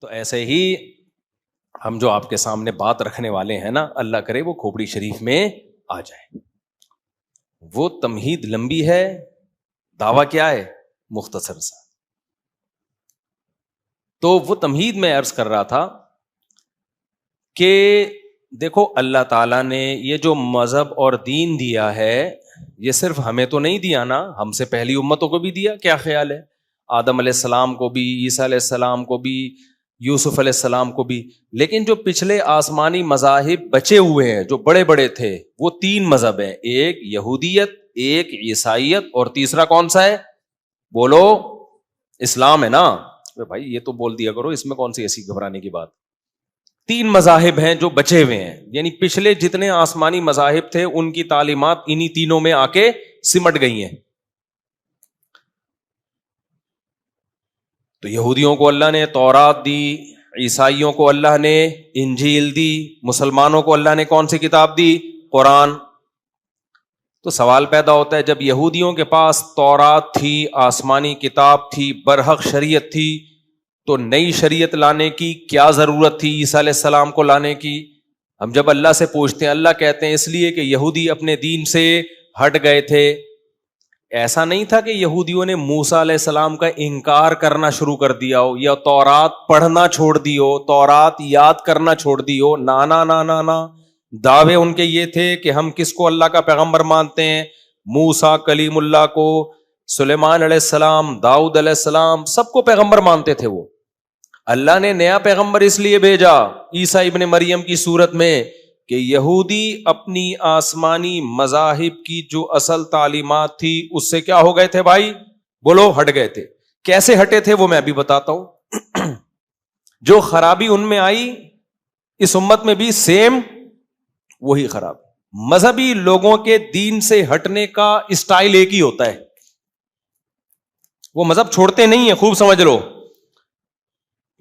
تو ایسے ہی ہم جو آپ کے سامنے بات رکھنے والے ہیں نا، اللہ کرے وہ کھوپڑی شریف میں آ جائے. وہ تمہید لمبی ہے، دعویٰ کیا ہے مختصر سا. تو وہ تمہید میں عرض کر رہا تھا کہ دیکھو اللہ تعالیٰ نے یہ جو مذہب اور دین دیا ہے یہ صرف ہمیں تو نہیں دیا نا، ہم سے پہلی امتوں کو بھی دیا. کیا خیال ہے؟ آدم علیہ السلام کو بھی، عیسیٰ علیہ السلام کو بھی، یوسف علیہ السلام کو بھی. لیکن جو پچھلے آسمانی مذاہب بچے ہوئے ہیں جو بڑے بڑے تھے وہ 3 مذہب ہیں، ایک یہودیت، ایک عیسائیت، اور تیسرا کون سا ہے؟ بولو. اسلام ہے نا بھائی. یہ تو بول دیا کرو، اس میں کون سی ایسی گھبرانے کی بات. 3 مذاہب ہیں جو بچے ہوئے ہیں، یعنی پچھلے جتنے آسمانی مذاہب تھے ان کی تعلیمات انہی تینوں میں آ کے سمٹ گئی ہیں. تو یہودیوں کو اللہ نے تورات دی، عیسائیوں کو اللہ نے انجیل دی، مسلمانوں کو اللہ نے کون سی کتاب دی؟ قرآن. تو سوال پیدا ہوتا ہے جب یہودیوں کے پاس تورات تھی، آسمانی کتاب تھی، برحق شریعت تھی، تو نئی شریعت لانے کی کیا ضرورت تھی عیسیٰ علیہ السلام کو لانے کی؟ ہم جب اللہ سے پوچھتے ہیں اللہ کہتے ہیں اس لیے کہ یہودی اپنے دین سے ہٹ گئے تھے. ایسا نہیں تھا کہ یہودیوں نے موسیٰ علیہ السلام کا انکار کرنا شروع کر دیا ہو یا تورات پڑھنا چھوڑ دی ہو، تورات یاد کرنا چھوڑ دی ہو. نا نا نا نا، دعوے ان کے یہ تھے کہ ہم کس کو اللہ کا پیغمبر مانتے ہیں؟ موسیٰ کلیم اللہ کو، سلیمان علیہ السلام، داؤد علیہ السلام، سب کو پیغمبر مانتے تھے. وہ اللہ نے نیا پیغمبر اس لیے بھیجا عیسیٰ ابن مریم کی صورت میں کہ یہودی اپنی آسمانی مذاہب کی جو اصل تعلیمات تھی اس سے کیا ہو گئے تھے بھائی؟ بولو، ہٹ گئے تھے. کیسے ہٹے تھے وہ میں ابھی بتاتا ہوں. جو خرابی ان میں آئی اس امت میں بھی سیم وہی خراب. مذہبی لوگوں کے دین سے ہٹنے کا اسٹائل ایک ہی ہوتا ہے، وہ مذہب چھوڑتے نہیں ہیں. خوب سمجھ لو،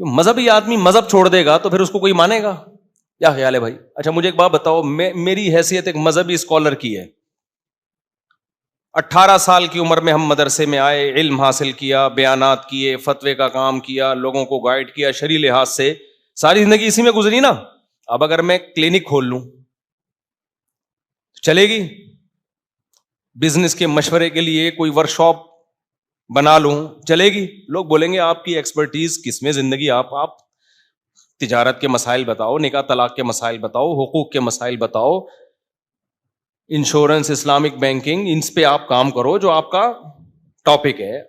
مذہبی آدمی مذہب چھوڑ دے گا تو پھر اس کو کوئی مانے گا؟ کیا خیال ہے بھائی؟ اچھا مجھے ایک بات بتاؤ، میری حیثیت ایک مذہبی اسکالر کی ہے. 18 سال کی عمر میں ہم مدرسے میں آئے، علم حاصل کیا، بیانات کیے، فتوے کا کام کیا، لوگوں کو گائیڈ کیا شرعی لحاظ سے. ساری زندگی اسی میں گزری نا. اب اگر میں کلینک کھول لوں چلے گی؟ بزنس کے مشورے کے لیے کوئی ورک شاپ بنا لوں چلے گی؟ لوگ بولیں گے آپ کی ایکسپرٹیز کس میں زندگی، آپ تجارت کے مسائل بتاؤ، نکاح طلاق کے مسائل بتاؤ، حقوق کے مسائل بتاؤ، انشورنس، اسلامک بینکنگ، ان پہ آپ کام کرو جو آپ کا ٹاپک ہے.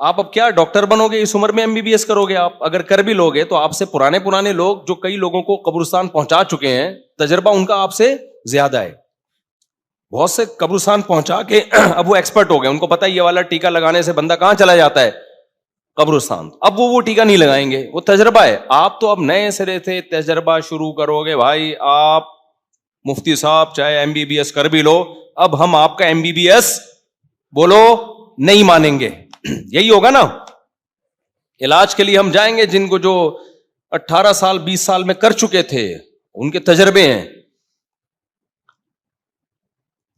آپ اب کیا ڈاکٹر بنو گے اس عمر میں؟ MBBS کرو گے آپ؟ اگر کر بھی لوگے تو آپ سے پرانے لوگ جو کئی لوگوں کو قبرستان پہنچا چکے ہیں، تجربہ ان کا آپ سے زیادہ ہے. بہت سے قبرستان پہنچا کے اب وہ ایکسپرٹ ہو گئے، ان کو پتا یہ والا ٹیکا لگانے سے بندہ کہاں چلا جاتا ہے؟ قبرستان. اب وہ ٹیکا نہیں لگائیں گے، وہ تجربہ ہے. آپ تو اب نئے سرے سے تجربہ شروع کرو گے بھائی. آپ مفتی صاحب چاہے MBBS کر بھی لو، اب ہم آپ کا MBBS بولو نہیں مانیں گے. یہی ہوگا نا. علاج کے لیے ہم جائیں گے جن کو جو 18 سال 20 سال میں کر چکے تھے، ان کے تجربے ہیں.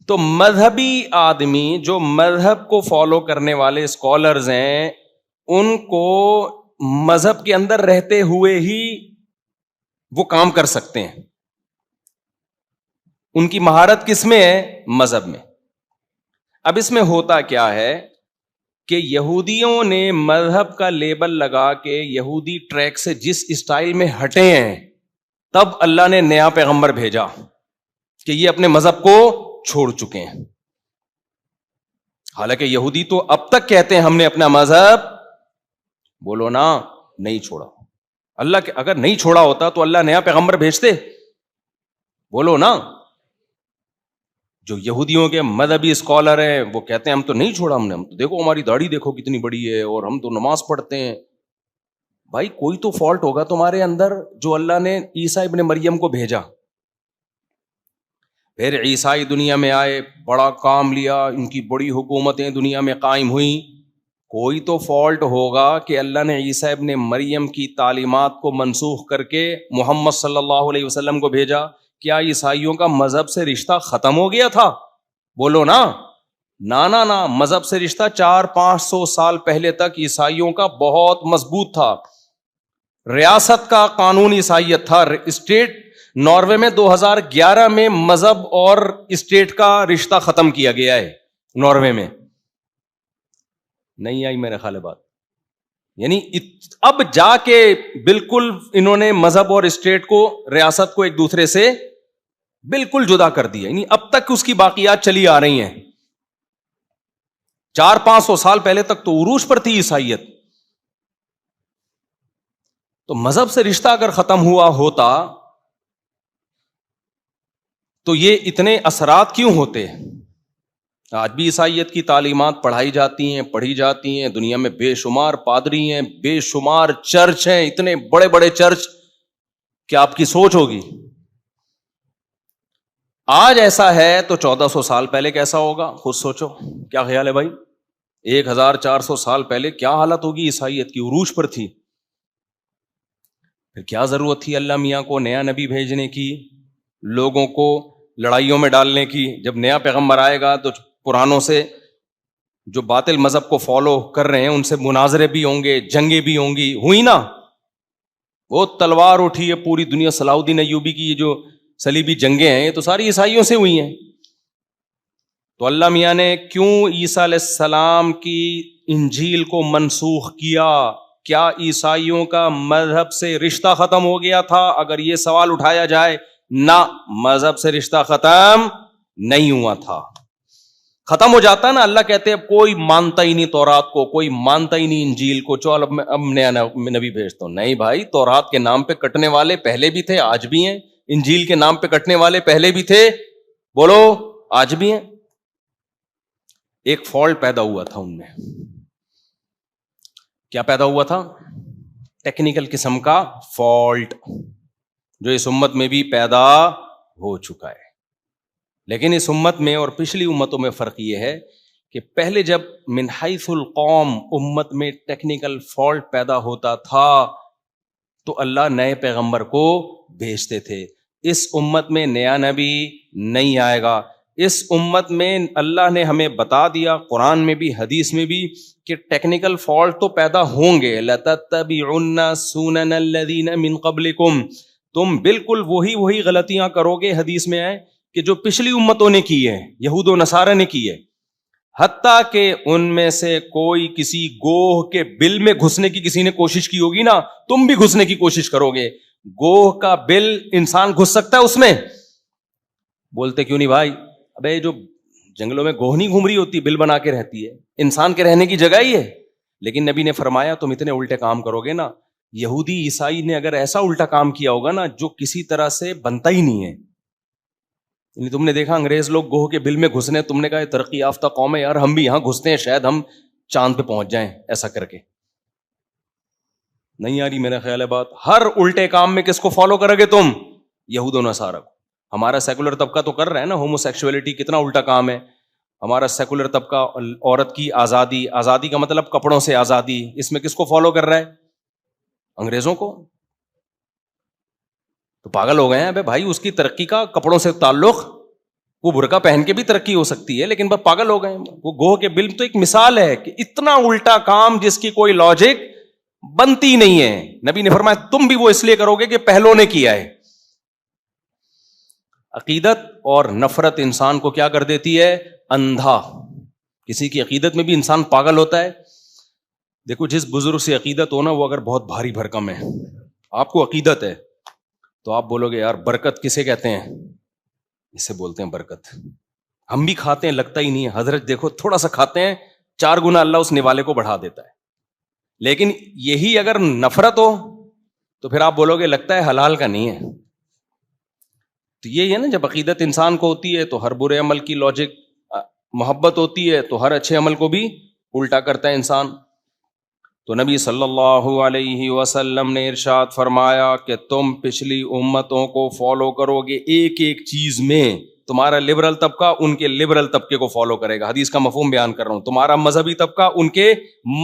تو مذہبی آدمی جو مذہب کو فالو کرنے والے اسکالرز ہیں، ان کو مذہب کے اندر رہتے ہوئے ہی وہ کام کر سکتے ہیں. ان کی مہارت کس میں ہے؟ مذہب میں. اب اس میں ہوتا کیا ہے کہ یہودیوں نے مذہب کا لیبل لگا کے یہودی ٹریک سے جس اسٹائل میں ہٹے ہیں، تب اللہ نے نیا پیغمبر بھیجا کہ یہ اپنے مذہب کو چھوڑ چکے ہیں. حالانکہ یہودی تو اب تک کہتے ہیں ہم نے اپنا مذہب، بولو نا، نہیں چھوڑا. اللہ کے اگر نہیں چھوڑا ہوتا تو اللہ نیا پیغمبر بھیجتے؟ بولو نا. جو یہودیوں کے مذہبی اسکالر ہیں وہ کہتے ہیں ہم تو نہیں چھوڑا، ہم نے تو دیکھو ہماری داڑھی دیکھو کتنی بڑی ہے اور ہم تو نماز پڑھتے ہیں. بھائی کوئی تو فالٹ ہوگا تمہارے اندر جو اللہ نے عیسیٰ ابن مریم کو بھیجا. پھر عیسائی دنیا میں آئے، بڑا کام لیا، ان کی بڑی حکومتیں دنیا میں قائم ہوئیں. کوئی تو فالٹ ہوگا کہ اللہ نے عیسیٰ ابن مریم کی تعلیمات کو منسوخ کر کے محمد صلی اللہ علیہ وسلم کو بھیجا. کیا عیسائیوں کا مذہب سے رشتہ ختم ہو گیا تھا؟ بولو نا. نا مذہب سے رشتہ 400-500 سال پہلے تک عیسائیوں کا بہت مضبوط تھا. ریاست کا قانون عیسائیت تھا. اسٹیٹ ناروے میں 2011 میں مذہب اور اسٹیٹ کا رشتہ ختم کیا گیا ہے ناروے میں. نہیں آئی میرے خیال بات. یعنی اب جا کے بالکل انہوں نے مذہب اور اسٹیٹ کو, ریاست کو ایک دوسرے سے بالکل جدا کر دیا. یعنی اب تک اس کی باقیات چلی آ رہی ہیں. 400-500 سال پہلے تک تو عروج پر تھی عیسائیت. تو مذہب سے رشتہ اگر ختم ہوا ہوتا تو یہ اتنے اثرات کیوں ہوتے؟ آج بھی عیسائیت کی تعلیمات پڑھائی جاتی ہیں, پڑھی جاتی ہیں. دنیا میں بے شمار پادری ہیں, بے شمار چرچ ہیں, اتنے بڑے بڑے چرچ کہ آپ کی سوچ ہوگی. آج ایسا ہے تو 1400 سال پہلے کیسا ہوگا خود سوچو. کیا خیال ہے بھائی؟ 1400 سال پہلے کیا حالت ہوگی عیسائیت کی؟ عروج پر تھی. پھر کیا ضرورت تھی اللہ میاں کو نیا نبی بھیجنے کی, لوگوں کو لڑائیوں میں ڈالنے کی؟ جب نیا پیغمبر آئے گا تو پرانوں سے جو باطل مذہب کو فالو کر رہے ہیں ان سے مناظرے بھی ہوں گے, جنگیں بھی ہوں گی. ہوئی نا, وہ تلوار اٹھی ہے پوری دنیا. صلاح الدین ایوبی کی یہ جو صلیبی جنگیں ہیں یہ تو ساری عیسائیوں سے ہوئی ہیں. تو اللہ میاں نے کیوں عیسیٰ علیہ السلام کی انجیل کو منسوخ کیا؟ کیا عیسائیوں کا مذہب سے رشتہ ختم ہو گیا تھا؟ اگر یہ سوال اٹھایا جائے, نہ, مذہب سے رشتہ ختم نہیں ہوا تھا. ختم ہو جاتا نا. اللہ کہتے ہیں کوئی مانتا ہی نہیں تورات کو, کوئی مانتا ہی نہیں انجیل کو, چل اب نیا نبی بھیجتا ہوں. نہیں بھائی, تورات کے نام پہ کٹنے والے پہلے بھی تھے, آج بھی ہیں. انجیل کے نام پہ کٹنے والے پہلے بھی تھے, بولو, آج بھی ہیں. ایک فالٹ پیدا ہوا تھا ان میں. کیا پیدا ہوا تھا؟ ٹیکنیکل قسم کا فالٹ جو اس امت میں بھی پیدا ہو چکا ہے. لیکن اس امت میں اور پچھلی امتوں میں فرق یہ ہے کہ پہلے جب من حیث القوم امت میں ٹیکنیکل فالٹ پیدا ہوتا تھا تو اللہ نئے پیغمبر کو بھیجتے تھے. اس امت میں نیا نبی نہیں آئے گا. اس امت میں اللہ نے ہمیں بتا دیا قرآن میں بھی حدیث میں بھی کہ ٹیکنیکل فالٹ تو پیدا ہوں گے. لَتَتَّبِعُنَّ سُنَنَ الَّذِينَ مِن قَبْلِكُمْ, تم بالکل وہی غلطیاں کرو گے. حدیث میں ہے کہ جو پچھلی امتوں نے کی ہے, یہود و نصارہ نے کی ہے, حتیٰ کہ ان میں سے کوئی کسی گوہ کے بل میں گھسنے کی کسی نے کوشش کی ہوگی نا, تم بھی گھسنے کی کوشش کرو گے. گوہ کا بل انسان گھس سکتا ہے اس میں؟ بولتے کیوں نہیں بھائی؟ ابے جو جنگلوں میں گوہ نہیں گھوم رہی ہوتی, بل بنا کے رہتی ہے, انسان کے رہنے کی جگہ ہی ہے. لیکن نبی نے فرمایا تم اتنے الٹے کام کرو گے نا. یہودی عیسائی نے اگر ایسا الٹا کام کیا ہوگا نا جو کسی طرح سے بنتا ہی نہیں ہے. یعنی تم نے دیکھا انگریز لوگ گوہ کے بل میں گھسنے, تم نے کہا ترقی یافتہ قوم ہے یار, ہم بھی یہاں گھستے ہیں, شاید ہم چاند پہ پہنچ جائیں ایسا کر کے. نہیں آ رہی میرا خیال ہے بات؟ ہر الٹے کام میں کس کو فالو کرو گے تم؟ یہود و نصارہ کو. ہمارا سیکولر طبقہ تو کر رہا ہے نا, ہومو سیکشولیٹی کتنا الٹا کام ہے. ہمارا سیکولر طبقہ عورت کی آزادی, آزادی کا مطلب کپڑوں سے آزادی, اس میں کس کو فالو کر رہا ہے؟ انگریزوں کو. تو پاگل ہو گئے ہیں ابے بھائی, اس کی ترقی کا کپڑوں سے تعلق, وہ برقع پہن کے بھی ترقی ہو سکتی ہے, لیکن بس پاگل ہو گئے ہیں. وہ گوہ کے بل تو ایک مثال ہے کہ اتنا الٹا کام جس کی کوئی لاجک بنتی نہیں ہے. نبی نے فرمایا تم بھی وہ اس لیے کرو گے کہ پہلوں نے کیا ہے. عقیدت اور نفرت انسان کو کیا کر دیتی ہے؟ اندھا. کسی کی عقیدت میں بھی انسان پاگل ہوتا ہے. دیکھو جس بزرگ سے عقیدت ہو نا, وہ اگر بہت بھاری بھرکم ہے, آپ کو عقیدت ہے تو آپ بولو گے یار برکت کسے کہتے ہیں؟ اسے بولتے ہیں برکت. ہم بھی کھاتے ہیں, لگتا ہی نہیں ہے. حضرت دیکھو تھوڑا سا کھاتے ہیں, 4 گنا اللہ اس نوالے کو بڑھا دیتا ہے. لیکن یہی اگر نفرت ہو تو پھر آپ بولو گے لگتا ہے حلال کا نہیں ہے. تو یہ ہے نا, جب عقیدت انسان کو ہوتی ہے تو ہر برے عمل کی لاجک, محبت ہوتی ہے تو ہر اچھے عمل کو بھی الٹا کرتا ہے انسان. تو نبی صلی اللہ علیہ وسلم نے ارشاد فرمایا کہ تم پچھلی امتوں کو فالو کرو گے ایک ایک چیز میں. تمہارا لبرل طبقہ ان کے لبرل طبقے کو فالو کرے گا, حدیث کا مفہوم بیان کر رہا ہوں. تمہارا مذہبی طبقہ ان کے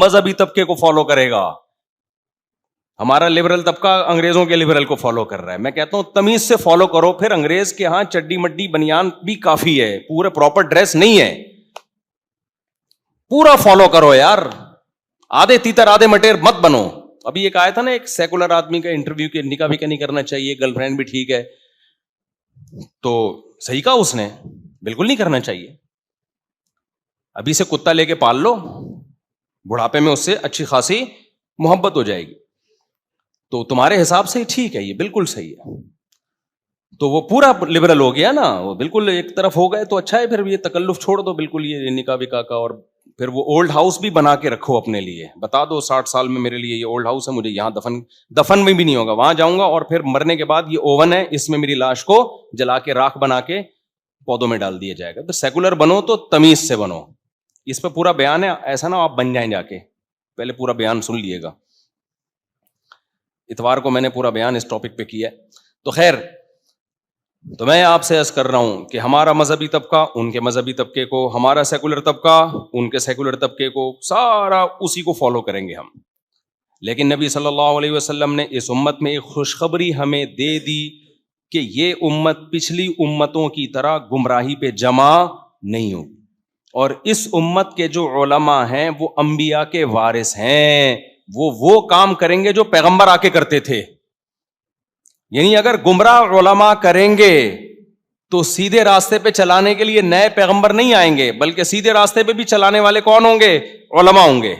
مذہبی طبقے کو فالو کرے گا. ہمارا لبرل طبقہ انگریزوں کے لبرل کو فالو کر رہا ہے. میں کہتا ہوں تمیز سے فالو کرو. پھر انگریز کے ہاں چڈی مڈی بنیان بھی کافی ہے, پورے پراپر ڈریس نہیں ہے. پورا فالو کرو یار, آدھے تیتر آدھے مٹیر مت بنو. ابھی ایک آیا تھا نا ایک سیکولر آدمی کا انٹرویو کہ نکاح بھی نہیں کرنا چاہیے, گرل فرینڈ بھی ٹھیک ہے, تو صحیح کہا اس نے, بالکل نہیں کرنا چاہیے. ابھی سے کتا لے کے پال لو, بڑھاپے میں اس سے اچھی خاصی محبت ہو جائے گی. تو تمہارے حساب سے ٹھیک ہے, یہ بالکل صحیح ہے. تو وہ پورا لبرل ہو گیا نا, وہ بالکل ایک طرف ہو گئے تو اچھا ہے. پھر یہ تکلف چھوڑ دو بالکل, یہ نکاح وکاح کا. اور پھر وہ اولڈ ہاؤس بھی بنا کے رکھو اپنے لیے, بتا دو 60 سال میں میرے لیے یہ اولڈ ہاؤس ہے, مجھے یہاں دفن میں بھی نہیں ہوگا, وہاں جاؤں گا. اور پھر مرنے کے بعد یہ اوون ہے, اس میں میری لاش کو جلا کے راکھ بنا کے پودوں میں ڈال دیا جائے گا. تو سیکولر بنو تو تمیز سے بنو. اس پہ پورا بیان ہے, ایسا نہ آپ بن جائیں جا کے, پہلے پورا بیان سن لیے گا. اتوار کو میں نے پورا بیان اس ٹاپک پہ کیا ہے. تو خیر, تو میں آپ سے عرض کر رہا ہوں کہ ہمارا مذہبی طبقہ ان کے مذہبی طبقے کو, ہمارا سیکولر طبقہ ان کے سیکولر طبقے کو, سارا اسی کو فالو کریں گے ہم. لیکن نبی صلی اللہ علیہ وسلم نے اس امت میں ایک خوشخبری ہمیں دے دی کہ یہ امت پچھلی امتوں کی طرح گمراہی پہ جمع نہیں ہوگی. اور اس امت کے جو علماء ہیں وہ انبیاء کے وارث ہیں, وہ کام کریں گے جو پیغمبر آ کے کرتے تھے. یعنی اگر گمراہ علماء کریں گے تو سیدھے راستے پہ چلانے کے لیے نئے پیغمبر نہیں آئیں گے, بلکہ سیدھے راستے پہ بھی چلانے والے کون ہوں گے؟ علماء ہوں گے.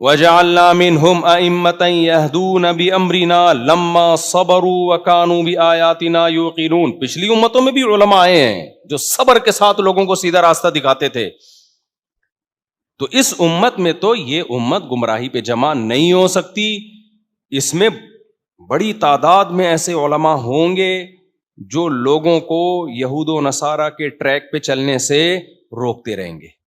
وَجَعَلْنَا مِنْهُمْ أَئِمَّةً يَهْدُونَ بِأَمْرِنَا لَمَّا صَبَرُوا وَكَانُوا بِآيَاتِنَا يُوقِنُونَ. پچھلی امتوں میں بھی علماء آئے ہیں جو صبر کے ساتھ لوگوں کو سیدھا راستہ دکھاتے تھے. تو اس امت میں تو یہ امت گمراہی پہ جمع نہیں ہو سکتی. اس میں بڑی تعداد میں ایسے علماء ہوں گے جو لوگوں کو یہود و نصارہ کے ٹریک پہ چلنے سے روکتے رہیں گے.